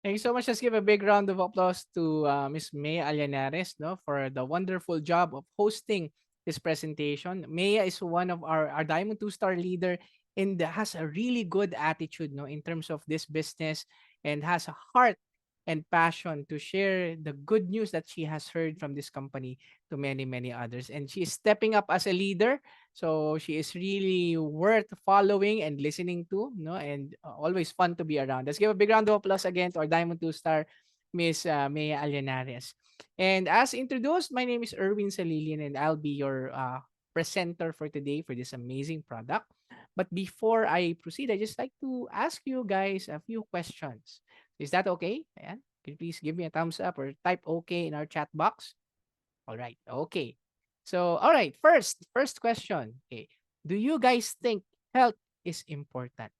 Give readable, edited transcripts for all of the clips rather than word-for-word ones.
Thank you so much. Let's give a big round of applause to Miss May Alianares, no, for the wonderful job of hosting this presentation. Maya is one of our Diamond 2-star leader and has a really good attitude, no, in terms of this business, and has a heart and passion to share the good news that she has heard from this company to many, many others. And she is stepping up as a leader. So she is really worth following and listening to, no, and always fun to be around. Let's give a big round of applause again to our Diamond 2-star Miss Maya Alienares. And as introduced, my name is Erwin Salilin, and I'll be your presenter for today for this amazing product. But before I proceed, I just like to ask you guys a few questions. Is that okay? Ayan. Could you please give me a thumbs up or type okay in our chat box? All right. Okay. So, all right. First question. Okay. Do you guys think health is important?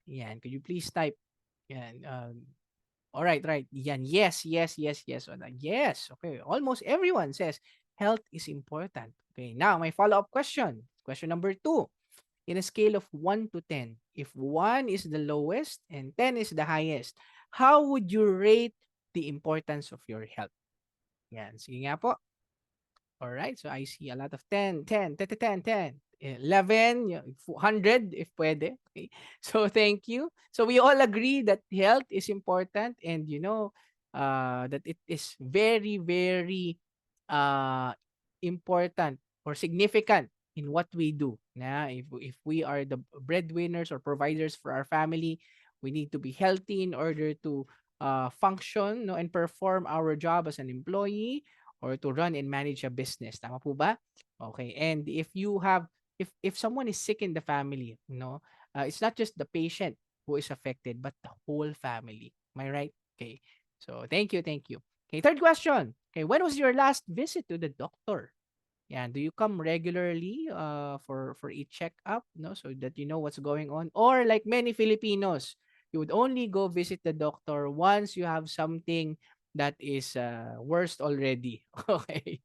Yan. Could you please type? Yan. All right. Right. Yan. Yes. Yes. Yes. Yes. Yes. Okay. Almost everyone says health is important. Okay. Now, my follow-up question. Question number two. In a scale of 1 to 10, if 1 is the lowest and 10 is the highest, how would you rate the importance of your health? Yan. Sige nga po. All right. So I see a lot of 10, 10, 10, 10, 10, 11, 100 if pwede. Okay. So thank you. So we all agree that health is important, and that it is very, very uh, important or significant in what we do. If we are the breadwinners or providers for our family, we need to be healthy in order to function, no, and perform our job as an employee or to run and manage a business. Tama po ba? Okay. And if someone is sick in the family, it's not just the patient who is affected, but the whole family. Am I right? Okay. So thank you. Okay, third question. Okay, when was your last visit to the doctor? Yeah, do you come regularly for a checkup, no, so that you know what's going on? Or like many Filipinos, you would only go visit the doctor once you have something that is worst already. Okay.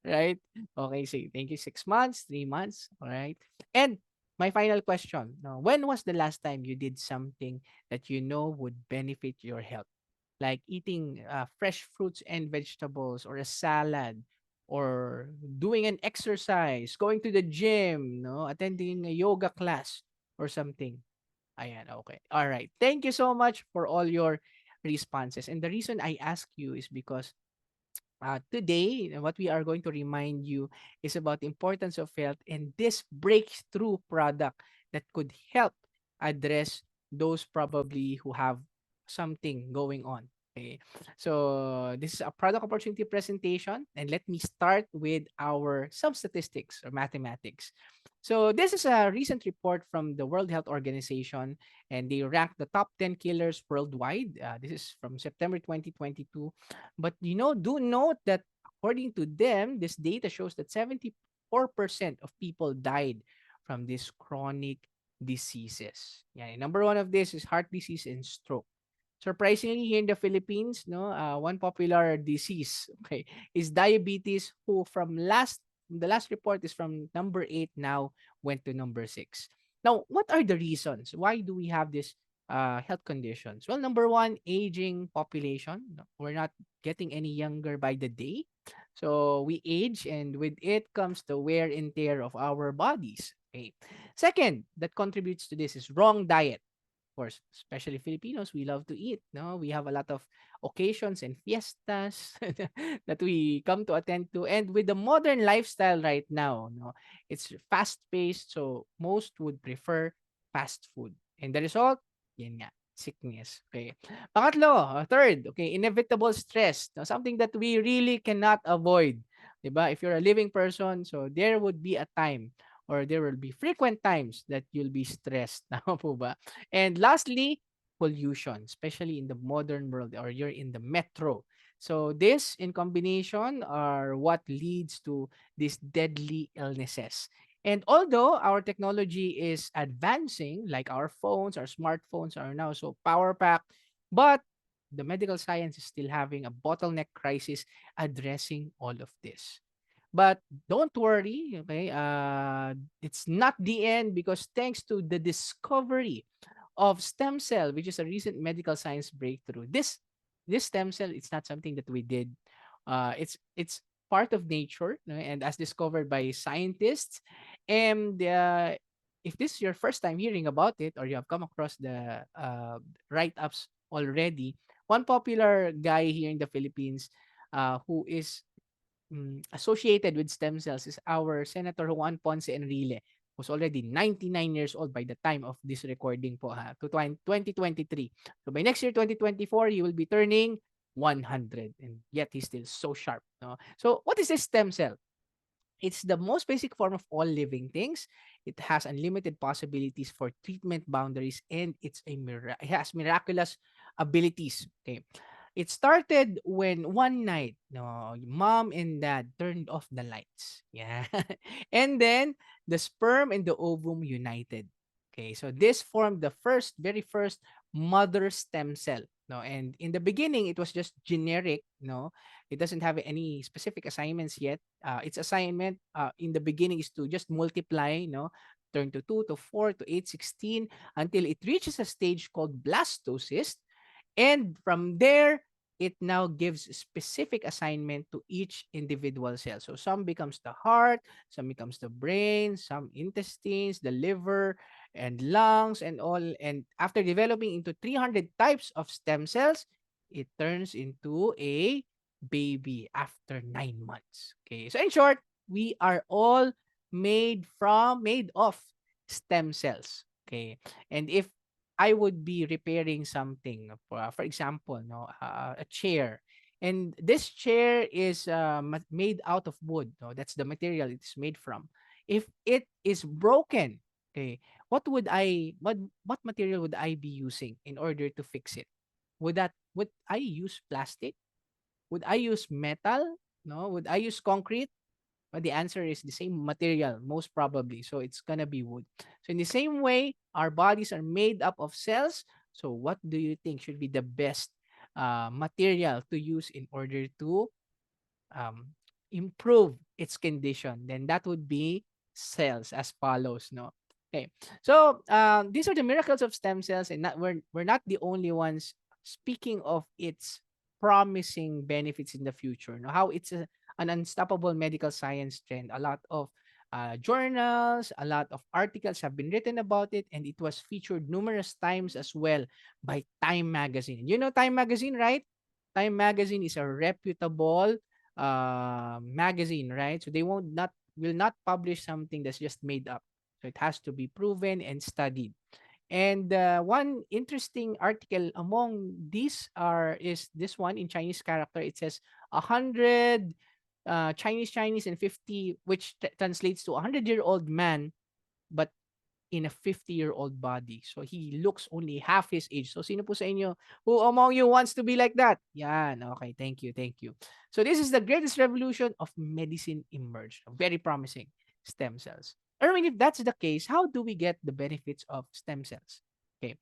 Right? Okay, so thank you. 6 months, 3 months. All right. And my final question. Now, when was the last time you did something that you know would benefit your health? Like eating fresh fruits and vegetables, or a salad, or doing an exercise, going to the gym, no, attending a yoga class or something. Ayan, okay. All right. Thank you so much for all your responses. And the reason I ask you is because today, what we are going to remind you is about the importance of health and this breakthrough product that could help address those probably who have something going on. Okay. So this is a product opportunity presentation, and let me start with our some statistics or mathematics. So this is a recent report from the World Health Organization, and they ranked the top 10 killers worldwide. This is from September 2022. But do note that according to them, this data shows that 74% of people died from these chronic diseases. Yeah, number one of this is heart disease and stroke. Surprisingly, here in the Philippines, no, one popular disease, okay, is diabetes. Who from the last report is from number 8, now went to number 6. Now, what are the reasons? Why do we have this health conditions? Well, number one, aging population. No, we're not getting any younger by the day. So we age, and with it comes the wear and tear of our bodies. Okay. Second, that contributes to this is wrong diet. Of course, especially Filipinos, we love to eat. No, we have a lot of occasions and fiestas that we come to attend to, and with the modern lifestyle right now, no, it's fast paced. So most would prefer fast food, and the result, yan nga, sickness. Okay. Pangatlo, third, okay, inevitable stress. Now, something that we really cannot avoid. Diba? If you're a living person, so there would be a time, or there will be frequent times that you'll be stressed. Tama po ba? And lastly, pollution, especially in the modern world, or you're in the metro. So this in combination are what leads to these deadly illnesses. And although our technology is advancing, like our phones, our smartphones are now so power packed, but the medical science is still having a bottleneck crisis addressing all of this. But don't worry, okay? It's not the end, because thanks to the discovery of stem cell, which is a recent medical science breakthrough. This stem cell, it's not something that we did. It's part of nature, no, and as discovered by scientists. And if this is your first time hearing about it, or you have come across the write-ups already, one popular guy here in the Philippines who is associated with stem cells is our Senator Juan Ponce Enrile, who's already 99 years old by the time of this recording po ha, to 2023. So by next year, 2024, he will be turning 100, and yet he's still so sharp. No? So what is this stem cell? It's the most basic form of all living things. It has unlimited possibilities for treatment boundaries, and it has miraculous abilities. Okay. It started when one night, no, mom and dad turned off the lights. Yeah. And then the sperm and the ovum united. Okay. So this formed the very first mother stem cell. No, and in the beginning, it was just generic. No, it doesn't have any specific assignments yet. Its assignment in the beginning is to just multiply, turn to 2 to 4 to 8, 16 until it reaches a stage called blastocyst. And from there, it now gives specific assignment to each individual cell. So some becomes the heart, some becomes the brain, some intestines, the liver, and lungs, and all. And after developing into 300 types of stem cells, it turns into a baby after 9 months. Okay. So in short, we are all made of stem cells. Okay. And if I would be repairing something, for example, no, a chair, and this chair is made out of wood. No, that's the material it's made from. If it is broken, okay, what material would I be using in order to fix it? Would I use plastic? Would I use metal? No. Would I use concrete? But the answer is the same material, most probably. So it's gonna be wood. So in the same way, our bodies are made up of cells. So what do you think should be the best material to use in order to um, improve its condition? Then that would be cells as follows. No. Okay. So these are the miracles of stem cells, and we're not the only ones speaking of its promising benefits in the future. No, how it's an unstoppable medical science trend. A lot of journals, a lot of articles have been written about it, and it was featured numerous times as well by Time Magazine. You know Time Magazine, right? Time Magazine is a reputable magazine, right? So they will not publish something that's just made up. So it has to be proven and studied. And one interesting article among these is this one in Chinese character. It says 100 Chinese and 50, which translates to 100-year-old man, but in a 50-year-old body. So he looks only half his age. So sino po sa inyo, who among you wants to be like that? Yan. Okay, thank you, thank you. So this is the greatest revolution of medicine emerged. Very promising. Stem cells. Erwin, if that's the case, how do we get the benefits of stem cells? Okay.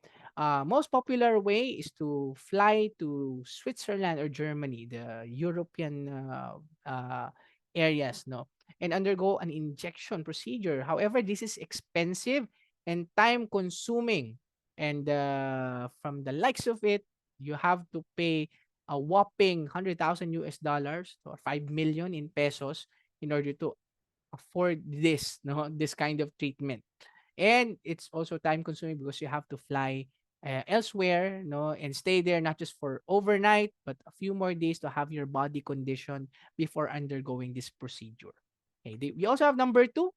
Most popular way is to fly to Switzerland or Germany, the European areas, no, and undergo an injection procedure. However, this is expensive and time consuming, and from the likes of it, you have to pay a whopping 100,000 US dollars or 5 million in pesos in order to afford this, no, this kind of treatment. And it's also time consuming because you have to fly elsewhere, no, and stay there not just for overnight but a few more days to have your body conditioned before undergoing this procedure. Okay, we also have number two.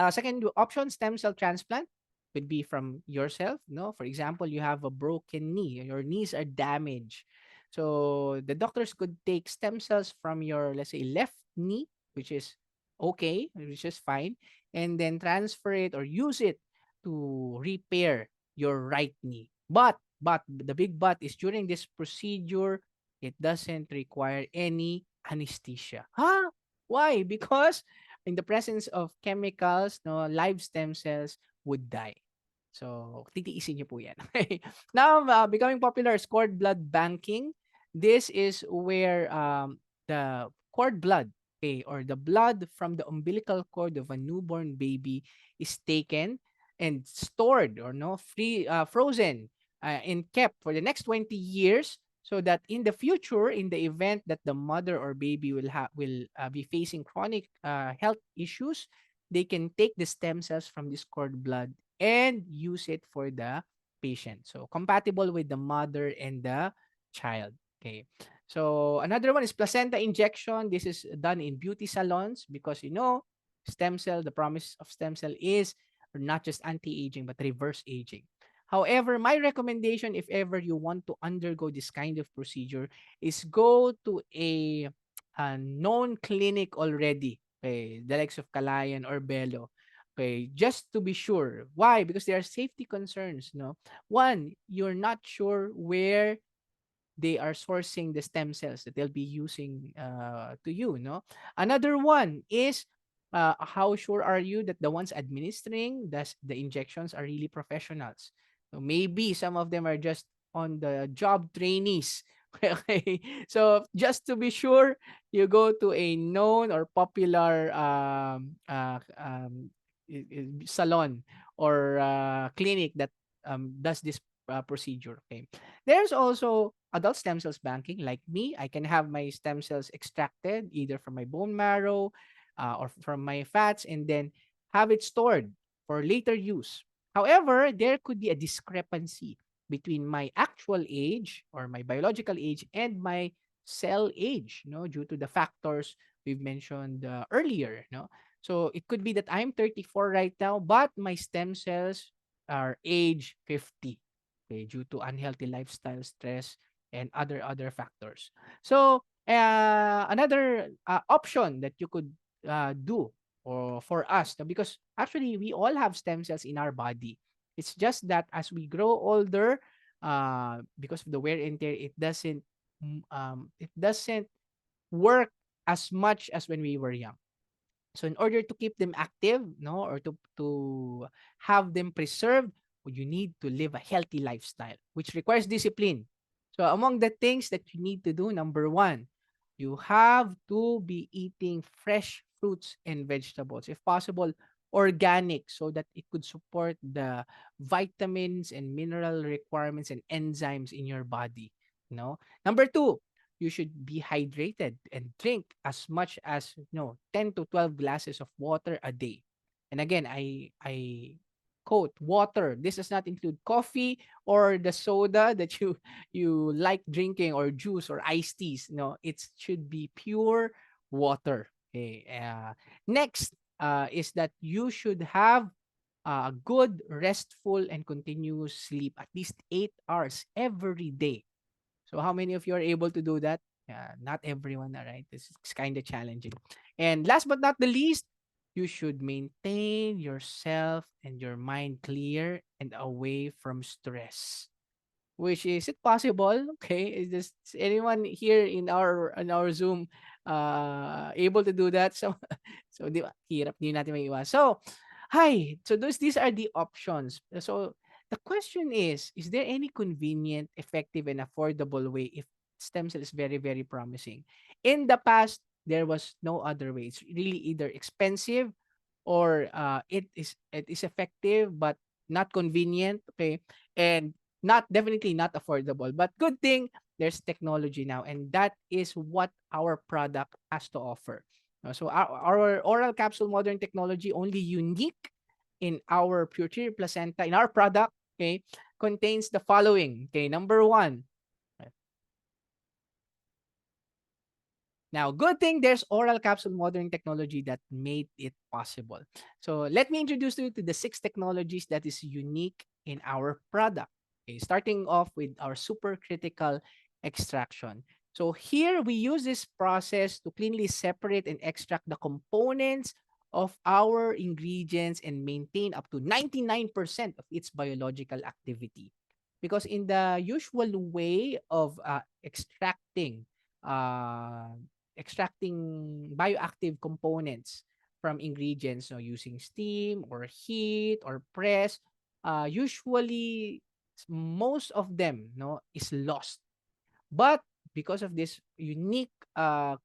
Second option, stem cell transplant could be from yourself. No, for example, you have a broken knee, your knees are damaged. So the doctors could take stem cells from your, let's say, left knee, which is okay, which is fine, and then transfer it or use it to repair your right knee. But the big but is during this procedure, it doesn't require any anesthesia. Huh? Why? Because in the presence of chemicals, no, live stem cells would die. So, titiisin niyo po yan. Okay. Now, becoming popular is cord blood banking. This is where the cord blood, okay, or the blood from the umbilical cord of a newborn baby is taken. and stored or no free frozen and kept for the next 20 years, so that in the future, in the event that the mother or baby will be facing chronic health issues, they can take the stem cells from this cord blood and use it for the patient. So compatible with the mother and the child. Okay. So another one is placenta injection. This is done in beauty salons because stem cell, the promise of stem cell is not just anti-aging but reverse aging. However, my recommendation, if ever you want to undergo this kind of procedure, is go to a known clinic already, okay, the likes of Kalayan or Belo, okay, just to be sure. Why? Because there are safety concerns. No, one, you're not sure where they are sourcing the stem cells that they'll be using to you. No, another one is how sure are you that the ones administering the injections are really professionals? So maybe some of them are just on the job trainees. Okay, so just to be sure, you go to a known or popular salon or clinic that does this procedure. Okay, there's also adult stem cells banking. Like me, I can have my stem cells extracted either from my bone marrow or from my fats and then have it stored for later use. However, there could be a discrepancy between my actual age or my biological age and my cell age, due to the factors we've mentioned earlier. So it could be that I'm 34 right now, but my stem cells are age 50, okay, due to unhealthy lifestyle, stress, and other factors. So another option that you could do or for us, because actually we all have stem cells in our body. It's just that as we grow older, because of the wear and tear, it doesn't work as much as when we were young. So in order to keep them active, no, or to have them preserved, you need to live a healthy lifestyle, which requires discipline. So among the things that you need to do, number one, you have to be eating fresh fruits and vegetables, if possible, organic, so that it could support the vitamins and mineral requirements and enzymes in your body. Number two, you should be hydrated and drink as much as 10 to 12 glasses of water a day. And again, I quote water. This does not include coffee or the soda that you like drinking, or juice or iced teas. No, it should be pure water. Okay. Next is that you should have a good, restful, and continuous sleep, at least 8 hours every day. So how many of you are able to do that? Not everyone, all right? This is kind of challenging. And last but not the least, you should maintain yourself and your mind clear and away from stress. Which is it possible? Okay, is anyone here in our Zoom able to do that? So so di ba? Hirap din natin maiiwas. So hi, so these are the options. So the question is there any convenient, effective, and affordable way if stem cell is very, very promising? In the past, there was no other way. It's really either expensive or it is effective but not convenient, okay, and not definitely not affordable. But good thing there's technology now, and that is what our product has to offer. So our oral capsule modern technology, only unique in our Purtier placenta, in our product, okay, contains the following. Okay, number one. Now, good thing there's oral capsule modern technology that made it possible. So let me introduce you to the 6 technologies that is unique in our product. Okay, starting off with our supercritical extraction. So here we use this process to cleanly separate and extract the components of our ingredients and maintain up to 99% of its biological activity. Because in the usual way of uh, extracting bioactive components from ingredients, using steam or heat or press, usually most of them is lost. But because of this unique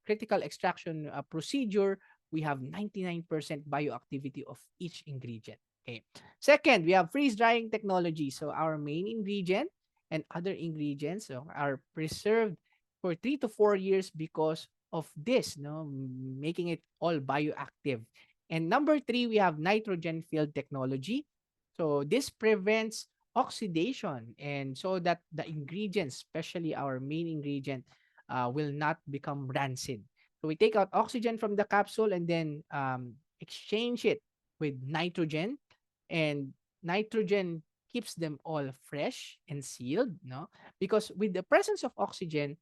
critical extraction procedure, we have 99% bioactivity of each ingredient. Okay. Second, we have freeze drying technology. So our main ingredient and other ingredients are preserved for 3 to 4 years because of this, no, making it all bioactive. And number three, we have nitrogen filled technology. So this prevents oxidation, and so that the ingredients, especially our main ingredient, will not become rancid. So we take out oxygen from the capsule and then exchange it with nitrogen, and nitrogen keeps them all fresh and sealed, no, because with the presence of oxygen,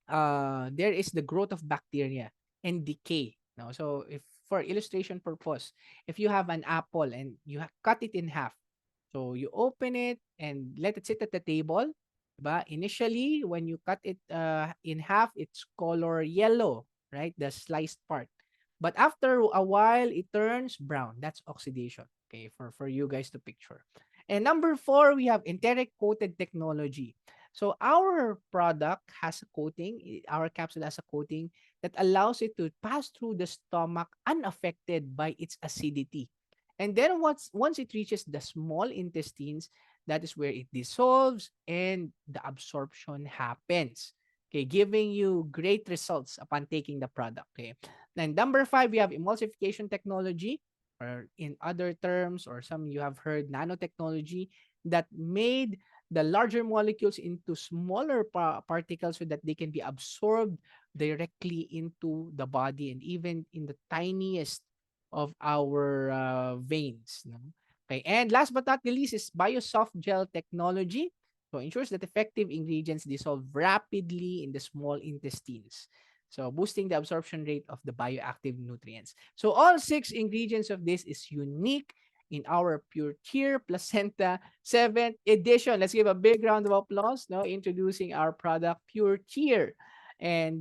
there is the growth of bacteria and decay. No, so if for illustration purpose, if you have an apple and you cut it in half, so you open it and let it sit at the table. But initially, when you cut it in half, it's color yellow, right? The sliced part. But after a while, it turns brown. That's oxidation. Okay, for you guys to picture. And number four, we have enteric coated technology. So our product has a coating, our capsule has a coating that allows it to pass through the stomach unaffected by its acidity. And then once it reaches the small intestines, that is where it dissolves and the absorption happens. Okay, giving you great results upon taking the product. Okay. Then number five, we have emulsification technology, or in other terms, or some you have heard, nanotechnology, that made the larger molecules into smaller particles so that they can be absorbed directly into the body and even in the tiniest of our veins. No? Okay, and last but not the least is biosoft gel technology. So ensures that effective ingredients dissolve rapidly in the small intestines. So boosting the absorption rate of the bioactive nutrients. So all six ingredients of this is unique in our Purtier Placenta 7th edition. Let's give a big round of applause, no, introducing our product Purtier. And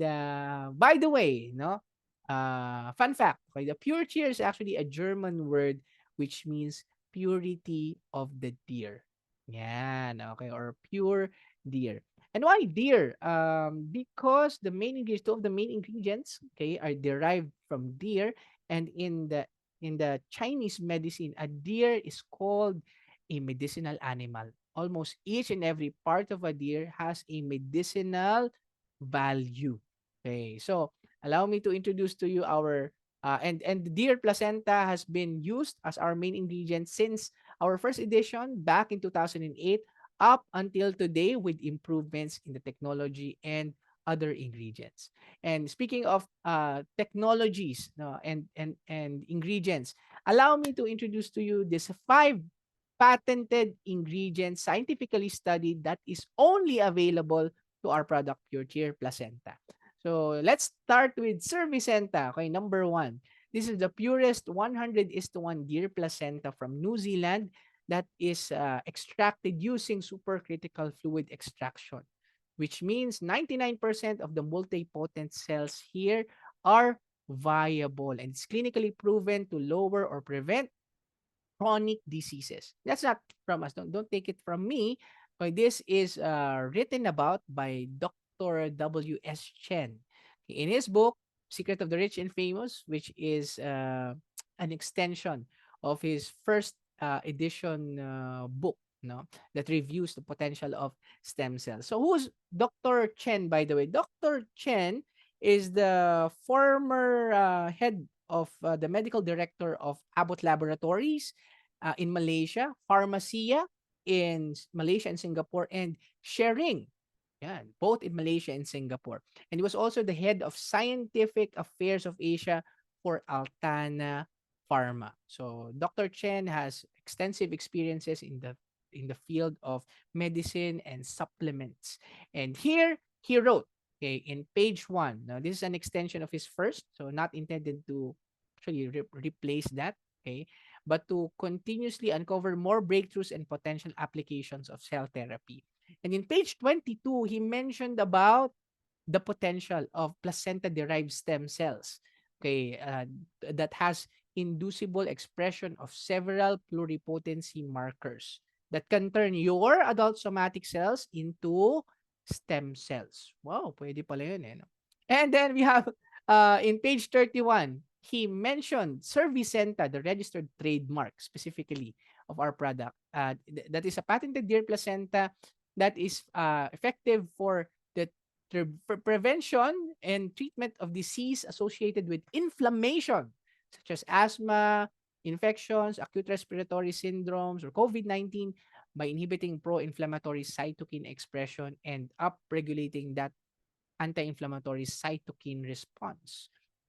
by the way, no, fun fact, okay, the Purtier is actually a German word which means purity of the deer. Yan, okay, or pure deer. And why deer? Because the main ingredients, two of the main ingredients, okay, are derived from deer, and in the Chinese medicine, a deer is called a medicinal animal. Almost each and every part of a deer has a medicinal value. Okay, so allow me to introduce to you our and the deer placenta has been used as our main ingredient since our first edition back in 2008 up until today with improvements in the technology and other ingredients. And speaking of technologies, no, and ingredients, allow me to introduce to you this five patented ingredients scientifically studied that is only available to our product Purtier Placenta. So let's start with Cervicenta. Okay, number one. This is the purest 100:1 deer placenta from New Zealand that is extracted using supercritical fluid extraction, which means 99% of the multipotent cells here are viable and it's clinically proven to lower or prevent chronic diseases. That's not from us. Don't take it from me. But this is written about by Dr. W.S. Chen in his book, Secret of the Rich and Famous, which is an extension of his first edition book, no, that reviews the potential of stem cells. So who's Dr. Chen, by the way? Dr. Chen is the former head of the medical director of Abbott Laboratories in Malaysia, Pharmacia in Malaysia and Singapore, and Sharing, yeah, both in Malaysia and Singapore. And he was also the head of scientific affairs of Asia for Altana Pharma. So Dr. Chen has extensive experiences in the field of medicine and supplements. And here he wrote, okay, in page one. Now this is an extension of his first, so not intended to actually replace that. Okay, but to continuously uncover more breakthroughs and potential applications of cell therapy. And in page 22, he mentioned about the potential of placenta-derived stem cells, okay, that has inducible expression of several pluripotency markers that can turn your adult somatic cells into stem cells. Wow, pwede pala yun eh. No? And then we have in page 31, he mentioned Cervicenta, the registered trademark specifically of our product. That is a patented deer placenta that is effective for the prevention and treatment of disease associated with inflammation, such as asthma, infections, acute respiratory syndromes, or COVID-19 by inhibiting pro-inflammatory cytokine expression and upregulating that anti-inflammatory cytokine response.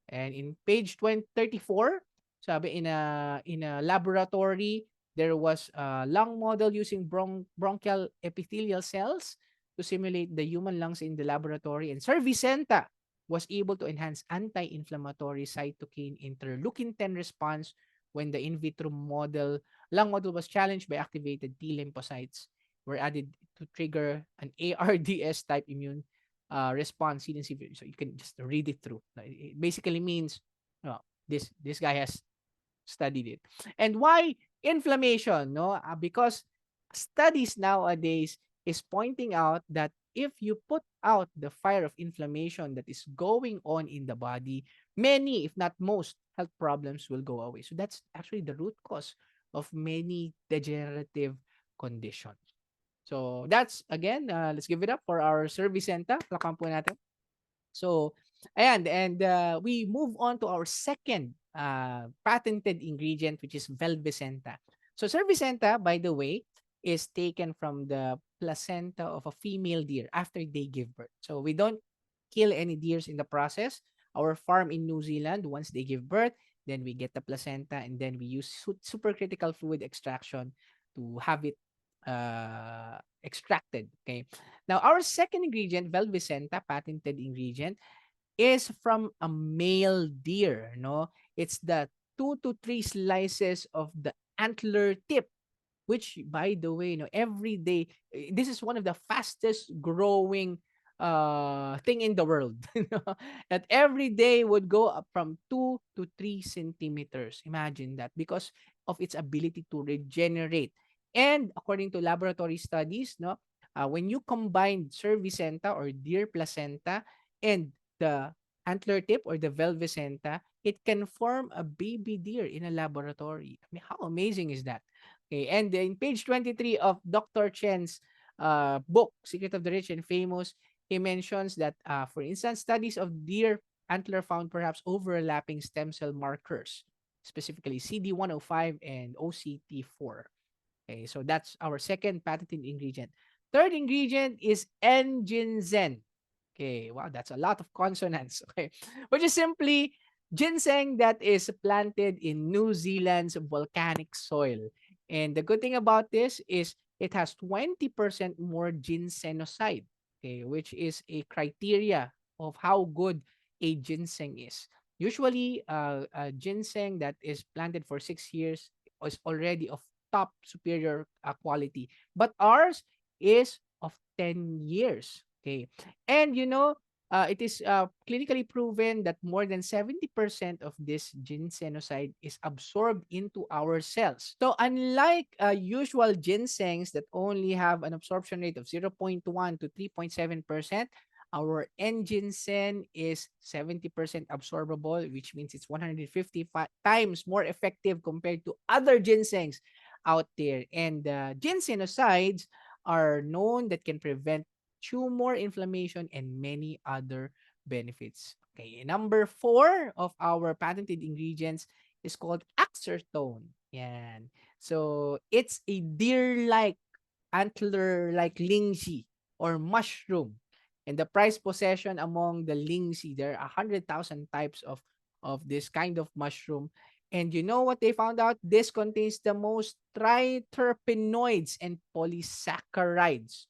And in page 34, sabi in a laboratory, there was a lung model using bronchial epithelial cells to simulate the human lungs in the laboratory. And Cervicenta was able to enhance anti-inflammatory cytokine interleukin 10 response when the in vitro lung model was challenged by activated T lymphocytes were added to trigger an ARDS type immune response seen in severe. So you can just read it through. It basically means this guy has studied it. And why inflammation? No, because studies nowadays is pointing out that if you put out the fire of inflammation that is going on in the body, many, if not most, health problems will go away. So that's actually the root cause of many degenerative conditions. So that's again, let's give it up for our service center. Palakpan po natin. So, ayan, and we move on to our second patented ingredient, which is Velvicenta. So, Cervicenta, by the way, is taken from the placenta of a female deer after they give birth. So, we don't kill any deers in the process. Our farm in New Zealand, once they give birth, then we get the placenta and then we use supercritical fluid extraction to have it extracted. Okay. Now, our second ingredient, Velvicenta, patented ingredient, is from a male deer. No, it's the 2 to 3 slices of the antler tip, which, by the way, every day, this is one of the fastest growing thing in the world. That every day would go up from 2 to 3 centimeters. Imagine that, because of its ability to regenerate. And according to laboratory studies, when you combine cervicenta or deer placenta and the antler tip or the velvicenta, it can form a baby deer in a laboratory. I mean, how amazing is that? Okay, and in page 23 of Dr. Chen's book, Secret of the Rich and Famous, he mentions that, for instance, studies of deer antler found perhaps overlapping stem cell markers, specifically CD105 and OCT4. Okay, so that's our second patented ingredient. Third ingredient is N-ginseng. Okay, wow, that's a lot of consonants. Okay, which is simply ginseng that is planted in New Zealand's volcanic soil. And the good thing about this is it has 20% more ginsenoside, okay, which is a criteria of how good a ginseng is. Usually, a ginseng that is planted for 6 years is already of top superior quality, but ours is of 10 years. Okay, and it is clinically proven that more than 70% of this ginsenoside is absorbed into our cells. So unlike usual ginsengs that only have an absorption rate of 0.1 to 3.7%, our N-ginseng is 70% absorbable, which means it's 150 times more effective compared to other ginsengs out there. And ginsenosides are known that can prevent tumor inflammation and many other benefits. Okay, number 4 of our patented ingredients is called axertone. Yan. So it's a deer-like, antler-like lingxi or mushroom. And the prized possession among the lingxi, there are 100,000 types of this kind of mushroom. And you know what they found out? This contains the most triterpenoids and polysaccharides.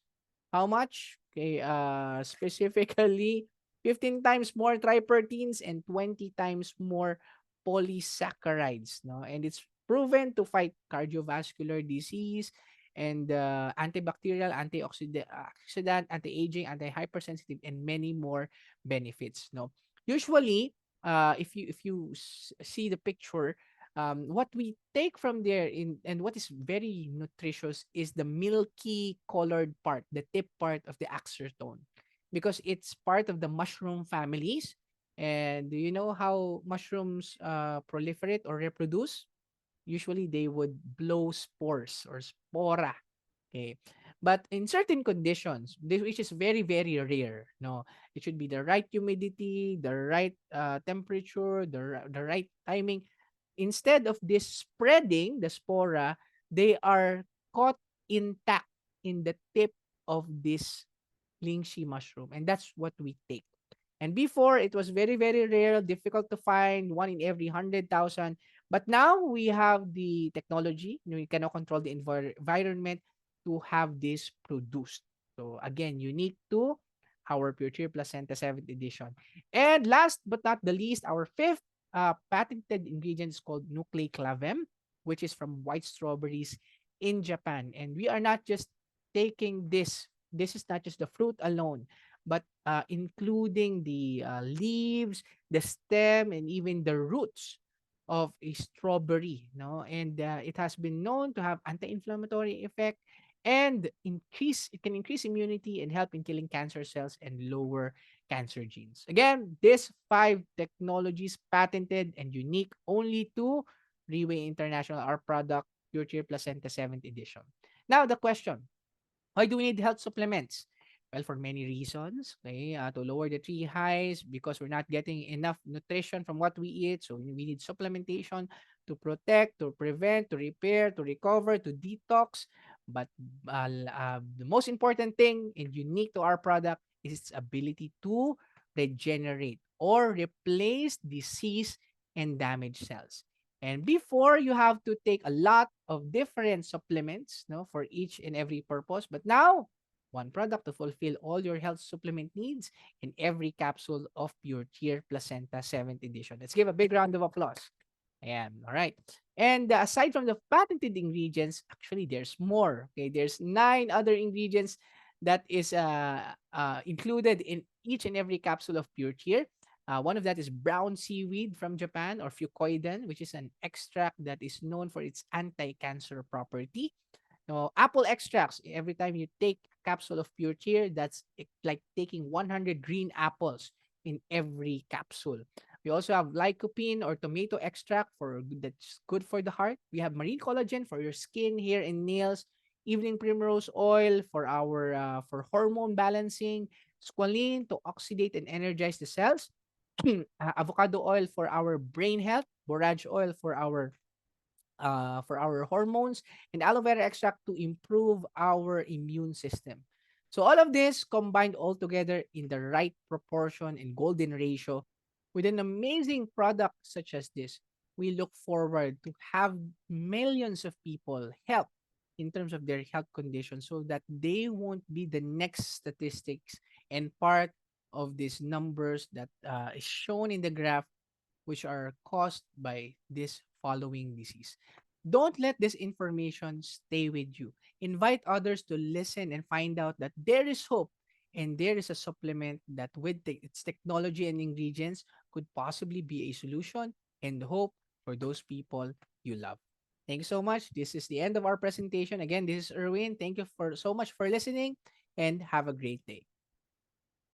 How much? Okay, specifically 15 times more triproteins and 20 times more polysaccharides, no? And it's proven to fight cardiovascular disease and antibacterial, antioxidant, anti-aging, anti-hypersensitive, and many more benefits, no? Usually, if you see the picture, what we take from there and what is very nutritious is the milky colored part, the tip part of the axertone, because it's part of the mushroom families. And do you know how mushrooms proliferate or reproduce? Usually they would blow spores or spora. Okay. But in certain conditions, which is very, very rare, no, it should be the right humidity, the right temperature, the right timing. Instead of this spreading the spora, they are caught intact in the tip of this lychee mushroom. And that's what we take. And before, it was very, very rare, difficult to find, one in every 100,000. But now we have the technology. We can now control the environment to have this produced. So again, unique to our Purtier Placenta 7th edition. And last but not the least, our fifth patented ingredient is called nucleoclavem, which is from white strawberries in Japan. And we are not just taking this. This is not just the fruit alone, but including the leaves, the stem, and even the roots of a strawberry. No, and it has been known to have anti-inflammatory effect and increase. It can increase immunity and help in killing cancer cells and lower cancer genes. Again, these five technologies patented and unique only to Reway International, our product, Pure Placenta 7th edition. Now the question: why do we need health supplements? Well, for many reasons. Okay, to lower the tree highs because we're not getting enough nutrition from what we eat. So we need supplementation to protect, to prevent, to repair, to recover, to detox. But the most important thing and unique to our product is its ability to regenerate or replace disease and damaged cells. And before, you have to take a lot of different supplements, no, for each and every purpose. But now, one product to fulfill all your health supplement needs in every capsule of Pure Cheer Placenta 7th edition. Let's give a big round of applause. Ayan, all right. And aside from the patented ingredients, actually there's more. Okay, there's 9 other ingredients that is included in each and every capsule of Pure Cheer. One of that is brown seaweed from Japan, or fucoidan, which is an extract that is known for its anti-cancer property. No, apple extracts. Every time you take a capsule of Pure Cheer, that's like taking 100 green apples in every capsule. We also have lycopene or tomato extract that's good for the heart. We have marine collagen for your skin, hair, and nails. Evening primrose oil for our for hormone balancing. Squalene to oxidate and energize the cells. Avocado oil for our brain health. Borage oil for our hormones, and aloe vera extract to improve our immune system. So all of this combined all together in the right proportion and golden ratio with an amazing product such as this, we look forward to have millions of people help in terms of their health condition so that they won't be the next statistics and part of these numbers that is shown in the graph, which are caused by this following disease. Don't let this information stay with you. Invite others to listen and find out that there is hope and there is a supplement that, with its technology and ingredients, could possibly be a solution and hope for those people you love. Thank you so much. This is the end of our presentation. Again, this is Erwin. Thank you for so much for listening and have a great day.